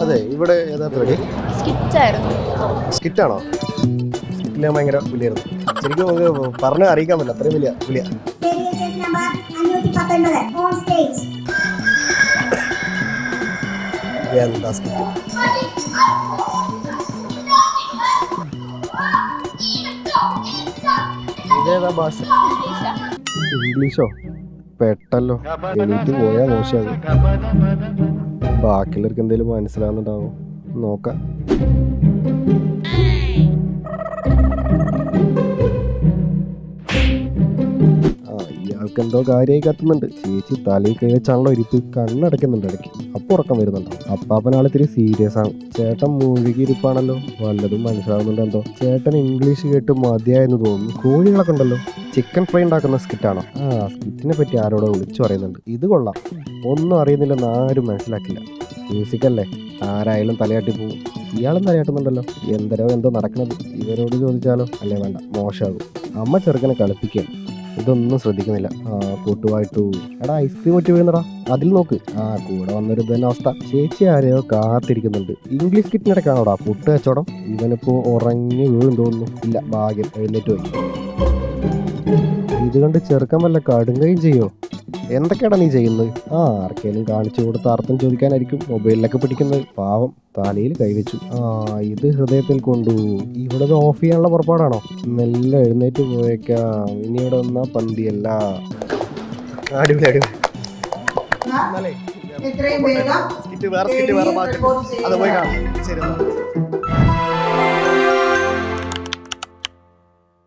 അതെ, ഇവിടെ ഏതാ പരിപാടി? സ്കിറ്റാണോ? സ്കിറ്റിൽ ഞാൻ ഭയങ്കര പുലിയായിരുന്നു. ശരിക്കും നമുക്ക് പറഞ്ഞ് അറിയിക്കാൻ പറ്റില്ല, അത്രയും വലിയ പുലിയ. എന്താ സ്കിറ്റ്? ഇതേതാ ഭാഷ? ഇംഗ്ലീഷോ? പെട്ടല്ലോ, എണീറ്റ് പോയാ മോശമാകും. ബാക്കിയുള്ളവർക്ക് എന്തെങ്കിലും മനസ്സിലാവുന്നുണ്ടാവും, നോക്കാം. ഇയാൾക്ക് എന്തോ കാര്യമായി കത്തുന്നുണ്ട്. ചേച്ചി തലയിൽ കഴിച്ചാണല്ലോ ഇരിപ്പ്. കണ്ണടയ്ക്കുന്നുണ്ട് ഇടയ്ക്ക്, അപ്പോൾ ഉറക്കം വരുന്നുണ്ടോ? അപ്പാപ്പനാളിത്തിരി സീരിയസ് ആണ്. ചേട്ടൻ മുഴുകിയിരിപ്പാണല്ലോ, വല്ലതും മനസ്സിലാവുന്നുണ്ട് എന്തോ. ചേട്ടൻ ഇംഗ്ലീഷ് കേട്ട് മതിയായെന്ന് തോന്നുന്നു. കോഴികളൊക്കെ ഉണ്ടല്ലോ. ചിക്കൻ ഫ്രൈ ഉണ്ടാക്കുന്ന സ്കിറ്റാണോ? സ്കിറ്റിനെ പറ്റി ആരോടോ വിളിച്ചു പറയുന്നുണ്ട്. ഇത് കൊള്ളാം. ഒന്നും അറിയുന്നില്ലെന്ന് ആരും മനസ്സിലാക്കില്ല. മ്യൂസിക്കല്ലേ, ആരായാലും തലയാട്ടി പോവും. ഇയാളും തലയാട്ടുന്നുണ്ടല്ലോ. എന്തോ നടക്കണത്. ഇവരോട് ചോദിച്ചാലോ? അല്ലേ വേണ്ട, മോശമാകും. അമ്മ ചെറുക്കനെ കളിപ്പിക്കുകയാണ്. ഇതൊന്നും ശ്രദ്ധിക്കുന്നില്ല. കൂട്ടുവായിട്ടു എടാ ഐസ്ക്രീം ഒറ്റി വീഴുന്നടാ, അതിൽ നോക്ക്. കൂടെ വന്നൊരു തന്നെ അവസ്ഥ. ചേച്ചി ആരെയോ കാത്തിരിക്കുന്നുണ്ട്. ഇംഗ്ലീഷ് കിറ്റിനിടക്കാണോടാ പുട്ട് കച്ചവടം. ഇവനിപ്പോ ഉറങ്ങി വീഴും തോന്നുന്നു. ഇല്ല, ഭാഗ്യം, എഴുന്നേറ്റ് പോയി. ഇത് കണ്ട് ചെറുക്കൻ വല്ല കടുങ്കയും ചെയ്യോ? എന്തൊക്കെയാടാ നീ ചെയ്യുന്നത്? ആർക്കേലും കാണിച്ചു കൊടുത്ത് അർത്ഥം ചോദിക്കാനായിരിക്കും മൊബൈലിലൊക്കെ പിടിക്കുന്നത്. പാവം, തലയിൽ കൈവച്ചു. ഇത് ഹൃദയത്തിൽ കൊണ്ടു. ഇവിടെ ഓഫ് ചെയ്യാനുള്ള പുറപ്പാടാണോ? മെല്ലെ എഴുന്നേറ്റ് പോയേക്കാം. ഇനി ഇവിടെ വന്നാ പന്തിയല്ല. അടിപൊളി അടിപൊളി. വേറെ ബാക്കി അത് പോയി കാണാം. ശരി.